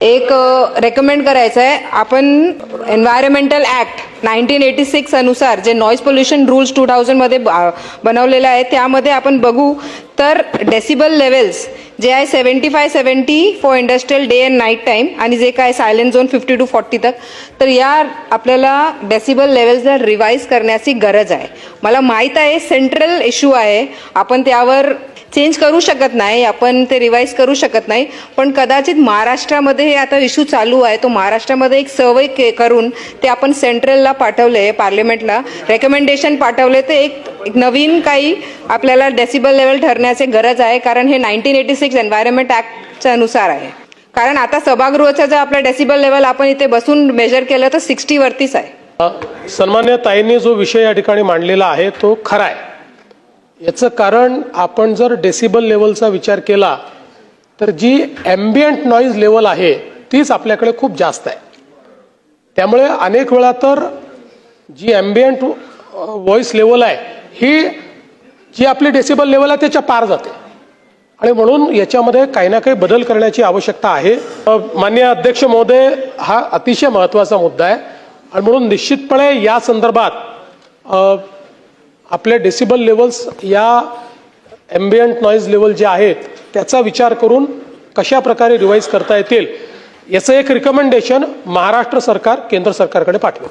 एक रेकमेंड करायचं आहे. आपण एन्व्हायरमेंटल ॲक्ट 1986 अनुसार जे नॉईज पोल्युशन रूल्स 2000 मध्ये बनवलेलं आहे त्यामध्ये आपण बघू तर डेसिबल लेवल्स जे आहे 75-70 for industrial day and night time आणि जे काय सायलेंट झोन 50 to 40 तक. तर या आपल्याला डेसिबल लेवल्सला रिवाईज करण्याची गरज आहे. मला माहीत आहे सेंट्रल इश्यू आहे, आपण त्यावर चेंज करू शकत नाही, आपण ते रिवाईज करू शकत नाही, पण कदाचित महाराष्ट्रामध्ये हे आता इश्यू चालू आहे तो महाराष्ट्रामध्ये एक सर्वे करून ते आपण सेंट्रलला पाठवले, पार्लिमेंटला रेकमेंडेशन पाठवले, ते एक नवीन काही आपल्याला डेसिबल लेवल ठरण्याची गरज आहे. कारण हे 1986 एन्व्हायरमेंट ॲक्टच्या अनुसार आहे. कारण आता सभागृहाचा जर आपला डेसिबल लेवल आपण इथे बसून मेजर केलं तर 60 वरतीच आहे. सन्मान्य ताईंनी जो विषय या ठिकाणी मांडलेला आहे तो खरा आहे. याचं कारण आपण जर डेसिबल लेवलचा विचार केला तर जी ॲम्बियंट नॉईज लेवल आहे तीच आपल्याकडे खूप जास्त आहे. त्यामुळे अनेक वेळा तर जी ॲम्बियंट व्हॉइस लेवल आहे ही जी आपली डेसिबल लेवल आहे त्याच्या पार जाते आणि म्हणून याच्यामध्ये काही ना काही बदल करण्याची आवश्यकता आहे. माननीय अध्यक्ष महोदय, हा अतिशय महत्त्वाचा मुद्दा आहे आणि म्हणून निश्चितपणे या संदर्भात आपले डेसिबल लेवल्स या ॲम्बियंट नॉईज लेवल जे आहेत त्याचा विचार करून कशा प्रकारे रिवाईज करता येतील याचं एक रिकमेंडेशन महाराष्ट्र सरकार केंद्र सरकारकडे पाठवेल.